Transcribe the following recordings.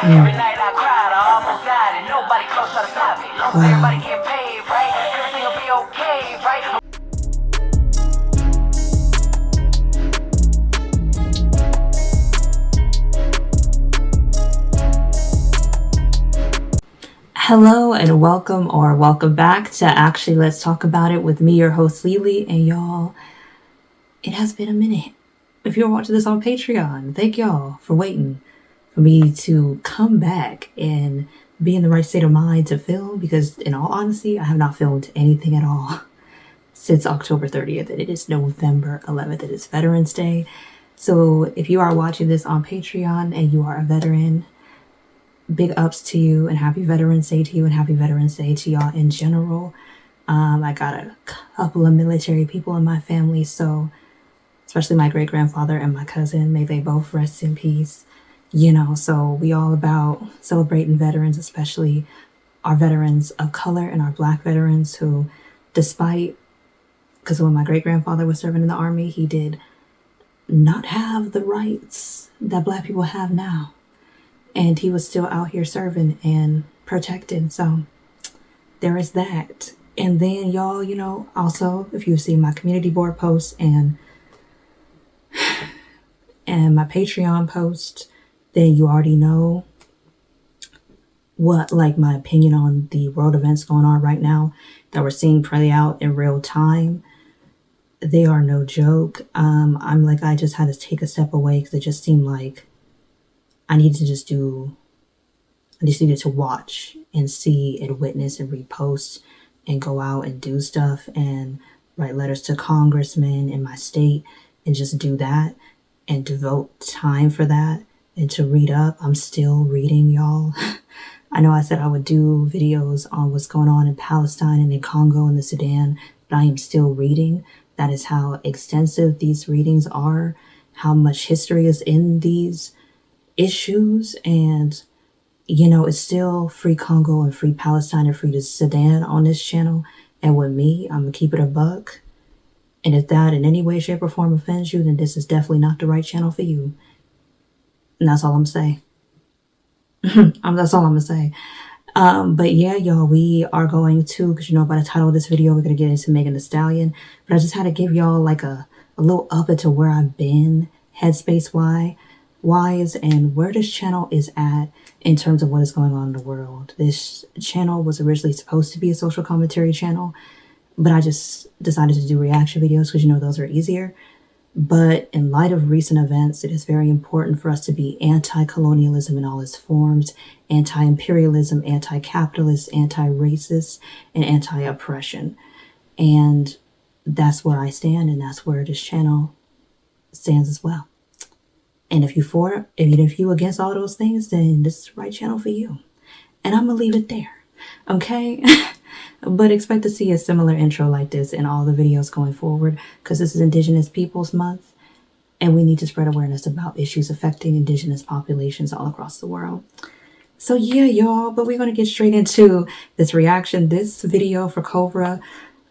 Every night I cried, I almost died, and nobody close to stop me. Long as everybody get paid, right? Everything will be okay, right? Hello and welcome back to Actually Let's Talk About It with me, your host Lily, and y'all, it has been a minute. If you're watching this on Patreon, thank y'all for waiting for me to come back and be in the right state of mind to film, because in all honesty, I have not filmed anything at all since October 30th, and it is November 11th. It is Veterans Day. So if you are watching this on Patreon and you are a veteran, big ups to you and happy Veterans Day to you and happy Veterans Day to y'all in general. I got a couple of military people in my family, so especially my great-grandfather and my cousin, may they both rest in peace. You know, so we all about celebrating veterans, especially our veterans of color and our Black veterans who, despite, because when my great-grandfather was serving in the Army, he did not have the rights that Black people have now. And he was still out here serving and protecting. So there is that. And then y'all, you know, also, if you see my community board posts and my Patreon post, then you already know what, like, my opinion on the world events going on right now that we're seeing play out in real time. They are no joke. I just had to take a step away because it just seemed like I needed to watch and see and witness and repost and go out and do stuff and write letters to congressmen in my state and just do that and devote time for that and to read up. I'm still reading, y'all. I know I said I would do videos on what's going on in Palestine and in Congo and the Sudan, but I am still reading. That is how extensive these readings are, how much history is in these issues. And you know, it's still free Congo and free Palestine and free the Sudan on this channel. And with me, I'm gonna keep it a buck. And if that in any way, shape, or form offends you, then this is definitely not the right channel for you. And that's all I'm saying. That's all I'm gonna say. But yeah, y'all, we are going to, because you know, by the title of this video, we're gonna get into Megan Thee Stallion. But I just had to give y'all like a little up into where I've been headspace wise and where this channel is at in terms of what is going on in the world. This channel was originally supposed to be a social commentary channel, but I just decided to do reaction videos because, you know, those are easier. But in light of recent events, it is very important for us to be anti-colonialism in all its forms, anti-imperialism, anti-capitalist, anti-racist, and anti-oppression. And that's where I stand, and that's where this channel stands as well. And if you against all those things, then this is the right channel for you. And I'm gonna leave it there, okay? But expect to see a similar intro like this in all the videos going forward, because this is Indigenous Peoples Month, and we need to spread awareness about issues affecting Indigenous populations all across the world. So yeah, y'all, but we're gonna get straight into this reaction. This video for Cobra,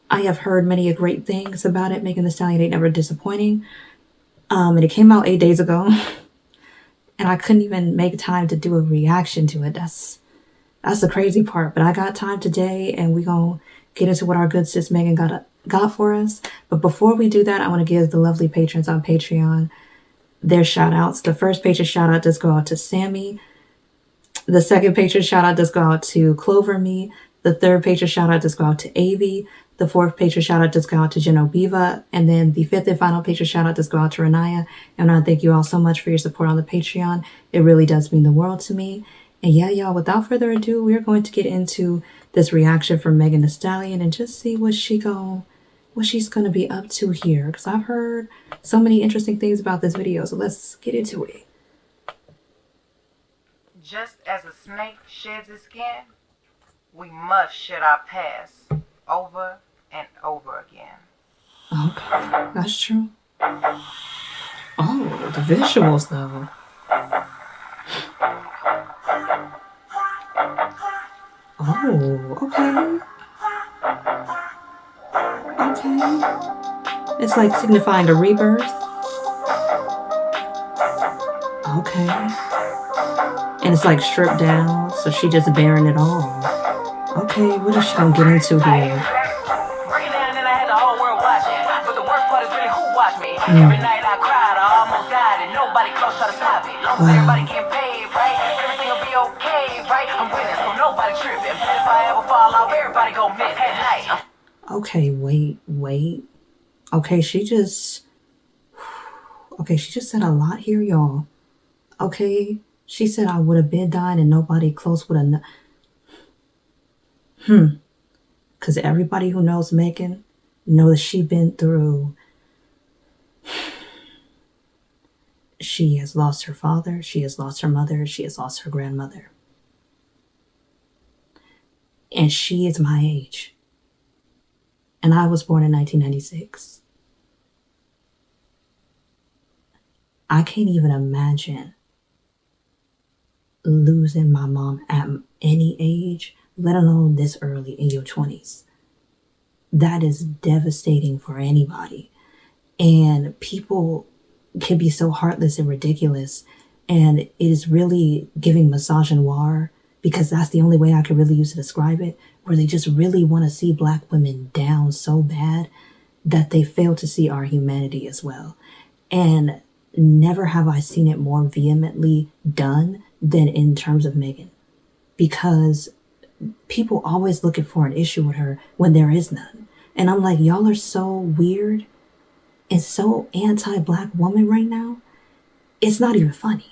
I have heard many great things about it. Megan Thee Stallion ain't never disappointing. And it came out 8 days ago, and I couldn't even make time to do a reaction to it. That's the crazy part. But I got time today, and we gonna get into what our good sis Megan got for us. But before we do that, I want to give the lovely patrons on Patreon their shout outs. The first patron shout out does go out to Sammy. The second patron shout out does go out to Clover Me. The third patron shout out does go out to Avi. The fourth patron shout out does go out to Genoveva. And then the fifth and final patron shout out does go out to Renaya. And I want to thank you all so much for your support on the Patreon. It really does mean the world to me. And yeah, y'all, without further ado, we're going to get into this reaction from Megan Thee Stallion and just see what she's gonna be up to here. Because I've heard so many interesting things about this video. So let's get into it. Just as a snake sheds its skin, we must shed our past over and over again. Okay, that's true. Oh, the visuals though. Oh, okay. Okay. It's like signifying a rebirth. Okay. And it's like stripped down, so she just bearing it all. Okay, what is she gonna get into here? Breaking down and I had the whole world watching. But the worst part is really who watched me. Every night I cried, I almost died, and nobody close try to stop it. Long as everybody getting paid, right? Everything will be okay, right? I'm winning, so nobody tripping. But if I ever fall off, everybody go miss at night. Okay, wait. Okay, she just said a lot here, y'all. Okay, she said I would have been dying and nobody close would have. Because everybody who knows Megan know that she been through. She has lost her father, she has lost her mother, she has lost her grandmother. And she is my age. And I was born in 1996. I can't even imagine losing my mom at any age, let alone this early in your 20s. That is devastating for anybody. And people can be so heartless and ridiculous. And it is really giving misogynoir, because that's the only way I could really use to describe it, where they just really want to see Black women down so bad that they fail to see our humanity as well. And never have I seen it more vehemently done than in terms of Megan, because people always looking for an issue with her when there is none. And I'm like, y'all are so weird and so anti-Black woman right now. It's not even funny.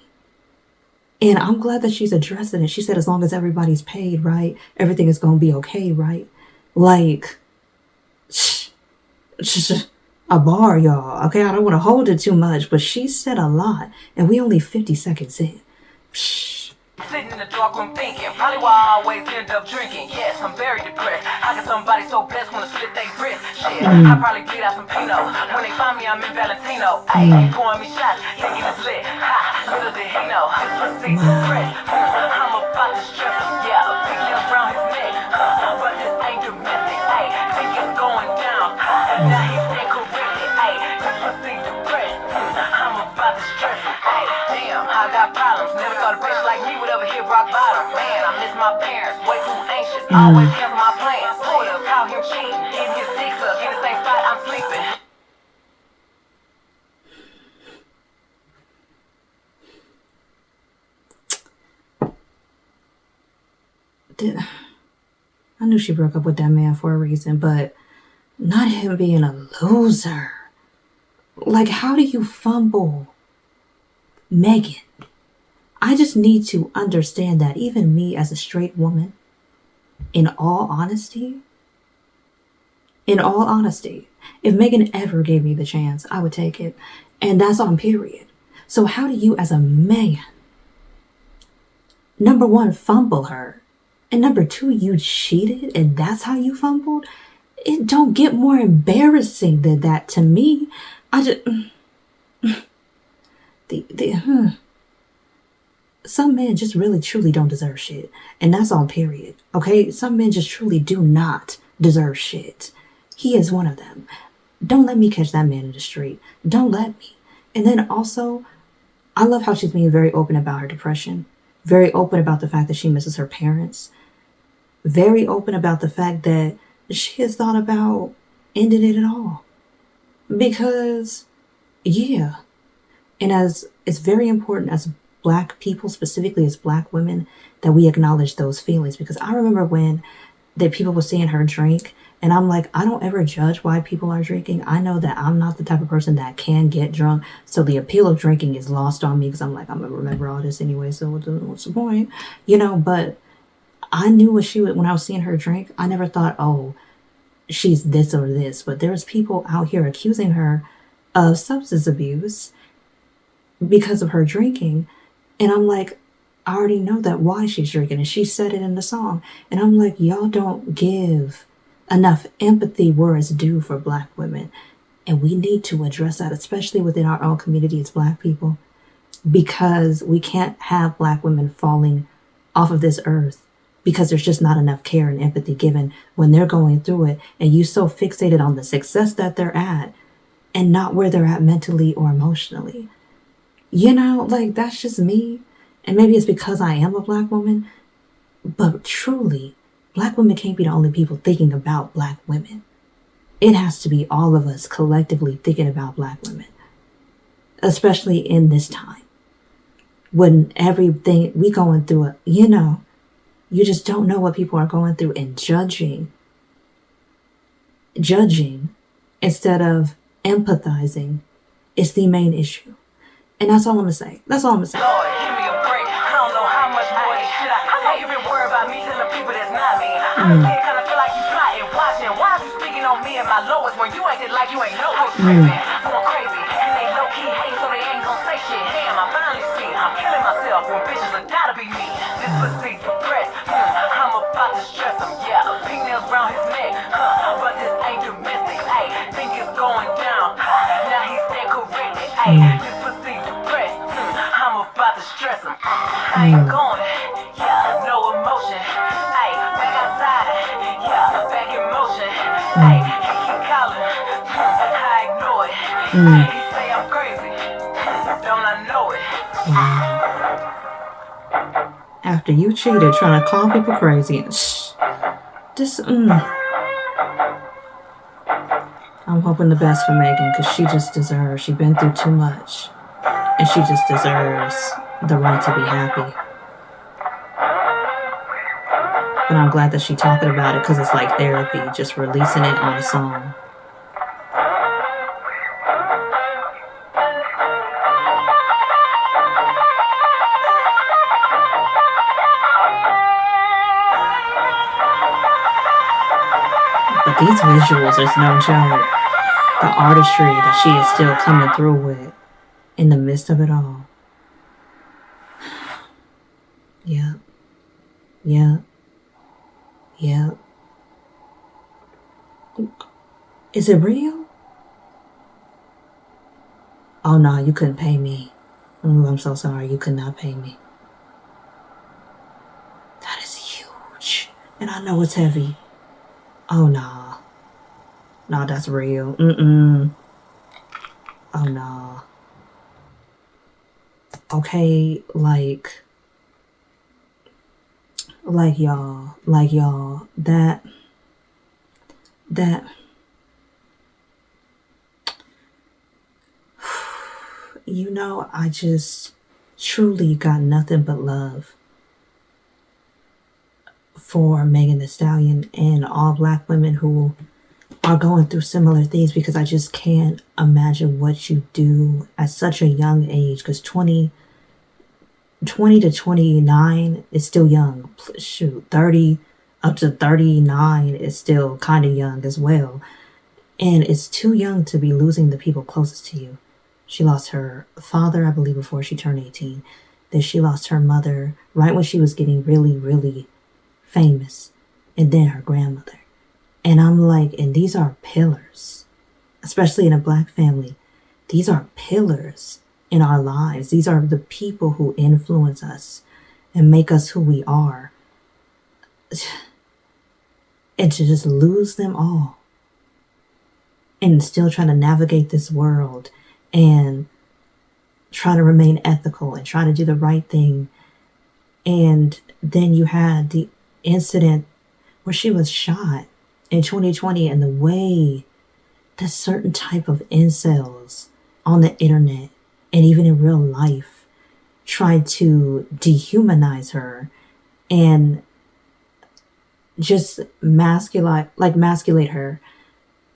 And I'm glad that she's addressing it. She said, as long as everybody's paid, right, everything is going to be okay, right? Like, a bar, y'all. Okay, I don't want to hold it too much, but she said a lot, and we only 50 seconds in. Sitting in the dark room thinking, probably why I always end up drinking. Yes, I'm very depressed. How can somebody so blessed wanna slit their wrist? Shit, I probably bleed out some Pinot. When they find me, I'm in Valentino. Ayy, pouring me shots, thinking it's lit. Ha, little did he know, this pussy's depressed. I'm about to stress him, yeah, a big nail around his neck. But this ain't domestic, ayy, think it's going down. Now he's incorrected, ayy, this pussy's depressed. I'm about to stress him, ayy, damn, I got problems. Never thought a bitch like me would ever hit rock bottom. Man, I miss my parents, way too anxious, always cancel my plans. Hold up, call him cheating, getting his dick sucked, in the same spot I'm sleeping. I knew she broke up with that man for a reason, but not him being a loser. Like, how do you fumble Megan? I just need to understand that even me as a straight woman, in all honesty, if Megan ever gave me the chance, I would take it. And that's on period. So how do you as a man, number one, fumble her? And number two, you cheated and that's how you fumbled? It don't get more embarrassing than that to me. I just... Some men just really truly don't deserve shit. And that's on period. Okay? Some men just truly do not deserve shit. He is one of them. Don't let me catch that man in the street. Don't let me. And then also, I love how she's being very open about her depression. Very open about the fact that she misses her parents. Very open about the fact that she has thought about ending it at all. Because, yeah. And as it's very important as Black people, specifically as Black women, that we acknowledge those feelings. Because I remember when that people were seeing her drink, and I'm like, I don't ever judge why people are drinking. I know that I'm not the type of person that can get drunk. So the appeal of drinking is lost on me because I'm like, I'm going to remember all this anyway. So what's the point? You know, but I knew when I was seeing her drink, I never thought, oh, she's this or this. But there's people out here accusing her of substance abuse because of her drinking. And I'm like, I already know that why she's drinking. And she said it in the song. And I'm like, y'all don't give enough empathy where it's due for Black women. And we need to address that, especially within our own community as Black people, because we can't have Black women falling off of this earth because there's just not enough care and empathy given when they're going through it. And you so fixated on the success that they're at and not where they're at mentally or emotionally. You know, like, that's just me. And maybe it's because I am a black woman, but truly, black women can't be the only people thinking about black women. It has to be all of us collectively thinking about black women, especially in this time when everything we going through, you just don't know what people are going through, and judging instead of empathizing is the main issue. And that's all I'm gonna say. That's all I'm gonna say. Lord, give me a break. I don't know how much more this shit I can't even worry about me telling people that's not me. I still kinda feel like you plotting, watching. Why are you speaking on me and my lowest when you acted like you ain't know what's tripping? Going crazy, and they low key hate, so they ain't gonna say shit. Damn, I finally see I'm killing myself when bitches are gotta be me. This pussy depressed. I'm about to stress him, yeah. Pink nails around his neck, but this ain't domestic. Ayy, think it's going down. Now he's stand corrected. Ayy, this pussy depressed. I'm about to stress him. I ain't going, yeah, no emotion. Ayy, back outside, yeah, back in motion. Ayy, he keep calling, I ignore it. He say I'm crazy, don't I know it? After you cheated trying to call people crazy and I'm hoping the best for Megan, because she's been through too much, and she just deserves the right to be happy. But I'm glad that she's talking about it, because it's like therapy, just releasing it on a song. But these visuals is no joke. The artistry that she is still coming through with in the midst of it all. Yep. Is it real? Oh no, you couldn't pay me. Oh, I'm so sorry, you could not pay me. That is huge. And I know it's heavy. Oh no. No, that's real. Oh no. Okay, like y'all, that I just truly got nothing but love for Megan Thee Stallion and all black women who are going through similar things, because I just can't imagine what you do at such a young age, because 20 to 29 is still young. Shoot, 30 up to 39 is still kind of young as well. And it's too young to be losing the people closest to you. She lost her father, I believe, before she turned 18. Then she lost her mother right when she was getting really, really famous. And then her grandmother. And I'm like, and these are pillars, especially in a black family. These are pillars in our lives. These are the people who influence us and make us who we are. And to just lose them all and still trying to navigate this world and try to remain ethical and try to do the right thing. And then you had the incident where she was shot in 2020, and the way that certain type of incels on the internet and even in real life tried to dehumanize her and just masculate her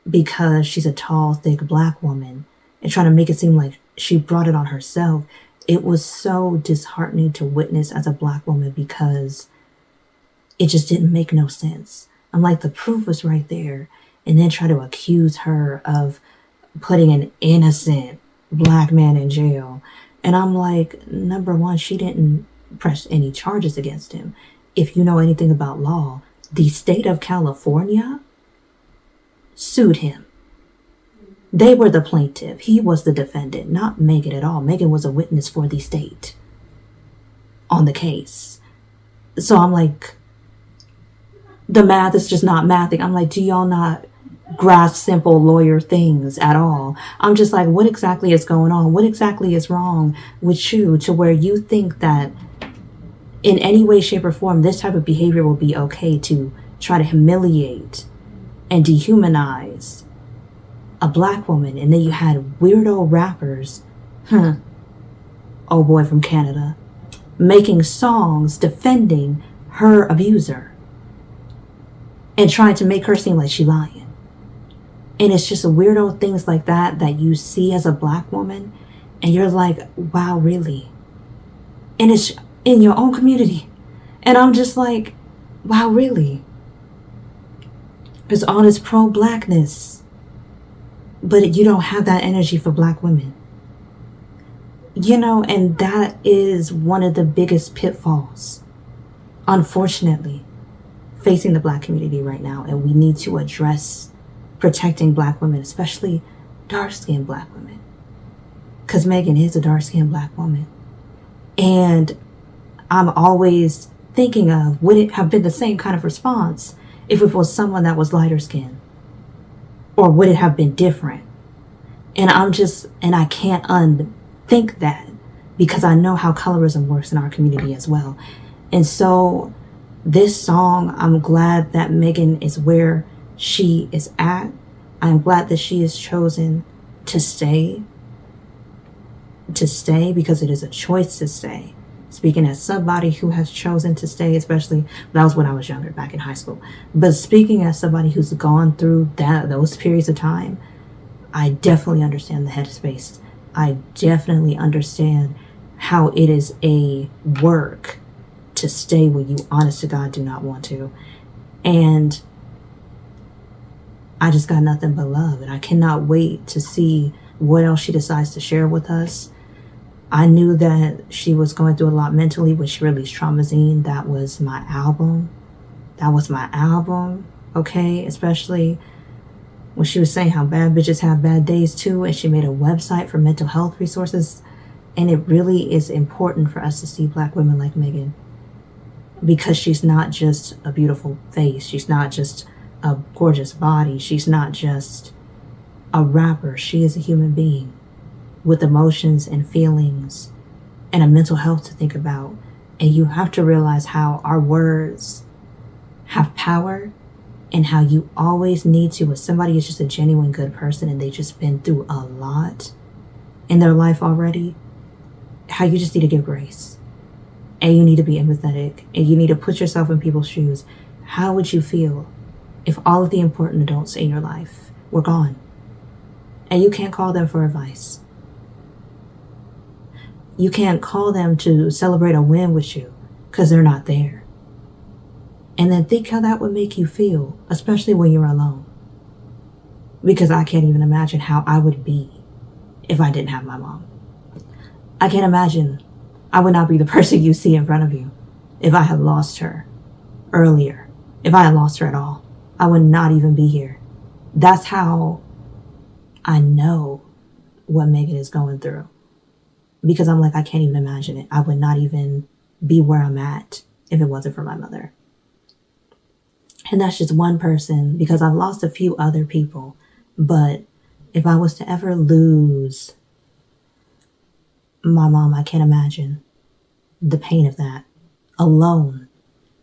because she's a tall, thick black woman, and trying to make it seem like she brought it on herself. It was so disheartening to witness as a black woman, because it just didn't make no sense. I'm like, the proof was right there, and then try to accuse her of putting an innocent black man in jail. And I'm like, number one, she didn't press any charges against him. If you know anything about law, the state of California sued him. They were the plaintiff. He was the defendant, not Megan at all. Megan was a witness for the state on the case. So I'm like, the math is just not mathing. I'm like, do y'all not grasp simple lawyer things at all? I'm just like, what exactly is going on? What exactly is wrong with you to where you think that in any way, shape, or form, this type of behavior will be okay to try to humiliate and dehumanize a black woman. And then you had weirdo rappers, oh boy from Canada, making songs defending her abuser and trying to make her seem like she lying. And it's just weirdo things like that that you see as a black woman, and you're like, wow, really? And it's in your own community. And I'm just like, wow, really? There's all this pro-blackness, but you don't have that energy for black women. You know, and that is one of the biggest pitfalls, unfortunately, facing the black community right now. And we need to address protecting black women, especially dark-skinned black women. Because Megan is a dark-skinned black woman. And I'm always thinking of, would it have been the same kind of response if it was someone that was lighter skinned? Or would it have been different? And I can't unthink that, because I know how colorism works in our community as well. And so this song, I'm glad that Megan is where she is at. I'm glad that she has chosen to stay, because it is a choice to stay. Speaking as somebody who has chosen to stay, especially that was when I was younger, back in high school. But speaking as somebody who's gone through those periods of time, I definitely understand the headspace. I definitely understand how it is a work to stay when you, honest to God, do not want to. And I just got nothing but love, and I cannot wait to see what else she decides to share with us. I knew that she was going through a lot mentally when she released Traumazine. That was my album. Okay? Especially when she was saying how bad bitches have bad days too, and she made a website for mental health resources. And it really is important for us to see black women like Megan, because she's not just a beautiful face. She's not just a gorgeous body. She's not just a rapper. She is a human being with emotions and feelings and a mental health to think about. And you have to realize how our words have power, and how you always need to, if somebody is just a genuine good person and they just been through a lot in their life already, how you just need to give grace. And you need to be empathetic, and you need to put yourself in people's shoes. How would you feel if all of the important adults in your life were gone and you can't call them for advice? You can't call them to celebrate a win with you because they're not there. And then think how that would make you feel, especially when you're alone. Because I can't even imagine how I would be if I didn't have my mom. I can't imagine. I would not be the person you see in front of you if I had lost her earlier. If I had lost her at all, I would not even be here. That's how I know what Megan is going through. Because I'm like, I can't even imagine it. I would not even be where I'm at if it wasn't for my mother. And that's just one person, because I've lost a few other people. But if I was to ever lose my mom, I can't imagine the pain of that alone,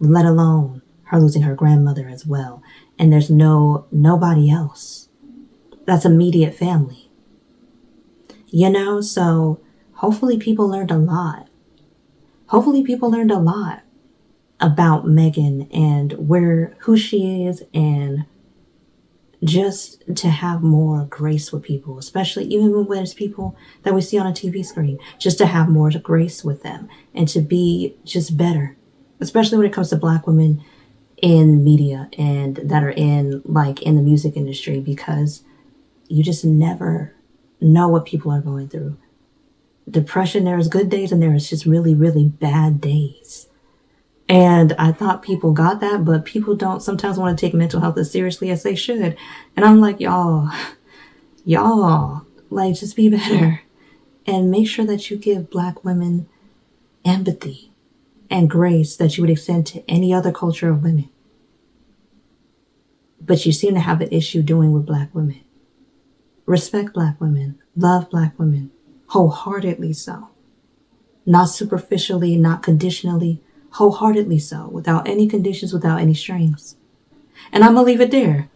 let alone her losing her grandmother as well. And there's nobody else that's immediate family. You know, so hopefully people learned a lot. Hopefully people learned a lot about Megan and who she is, and just to have more grace with people, especially even when it's people that we see on a TV screen, just to have more grace with them and to be just better, especially when it comes to black women in media and that are in the music industry, because you just never know what people are going through. Depression, there is good days and there is just really, really bad days. And I thought people got that, but people don't sometimes want to take mental health as seriously as they should. And I'm like, y'all, like, just be better and make sure that you give black women empathy and grace that you would extend to any other culture of women. But you seem to have an issue doing with black women. Respect black women, love black women, wholeheartedly so. Not superficially, not conditionally, wholeheartedly so, without any conditions, without any strings. And I'm going to leave it there.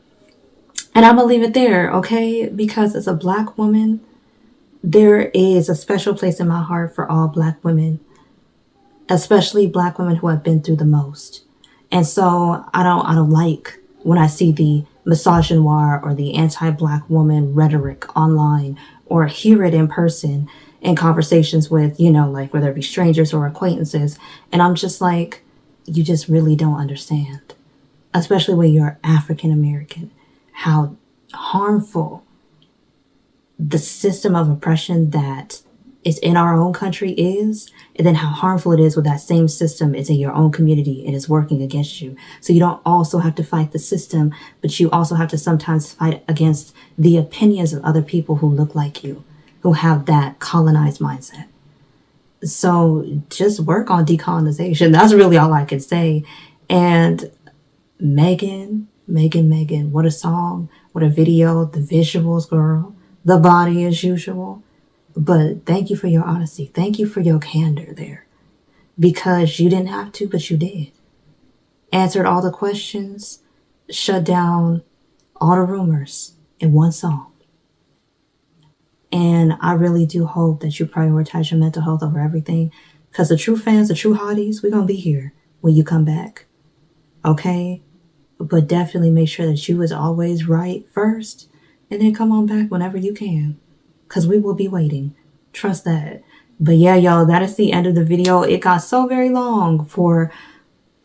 And I'm going to leave it there, okay? Because as a Black woman, there is a special place in my heart for all Black women, especially Black women who have been through the most. And so I don't like when I see the misogynoir or the anti-Black woman rhetoric online, or hear it in person in conversations with, like whether it be strangers or acquaintances. And I'm just like, you just really don't understand, especially when you're African American, how harmful the system of oppression that is in our own country is, and then how harmful it is when that same system is in your own community and is working against you. So you don't also have to fight the system, but you also have to sometimes fight against the opinions of other people who look like you, who have that colonized mindset. So just work on decolonization. That's really all I can say. And Megan, what a song, what a video, the visuals, girl, the body as usual. But thank you for your honesty. Thank you for your candor there. Because you didn't have to, but you did. Answered all the questions, shut down all the rumors in one song. And I really do hope that you prioritize your mental health over everything. Because the true fans, the true hotties, we're going to be here when you come back. Okay? But definitely make sure that you is always right first. And then come on back whenever you can. Because we will be waiting. Trust that. But yeah, y'all, that is the end of the video. It got so very long for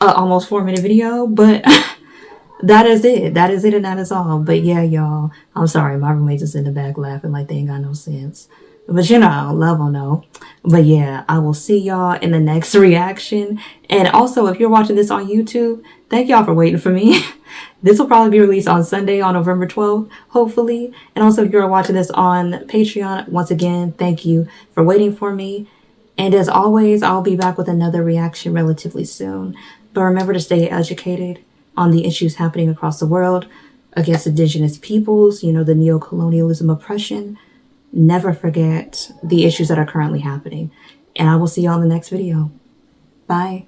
almost 4-minute video. But that is it. That is it and that is all. But yeah, y'all, I'm sorry. My roommates is in the back laughing like they ain't got no sense. But love will know. But yeah, I will see y'all in the next reaction. And also, if you're watching this on YouTube, thank y'all for waiting for me. This will probably be released on Sunday, on November 12th, hopefully. And also, if you're watching this on Patreon, once again, thank you for waiting for me. And as always, I'll be back with another reaction relatively soon. But remember to stay educated on the issues happening across the world against Indigenous peoples, the neocolonialism oppression. Never forget the issues that are currently happening. And I will see you on the next video. Bye.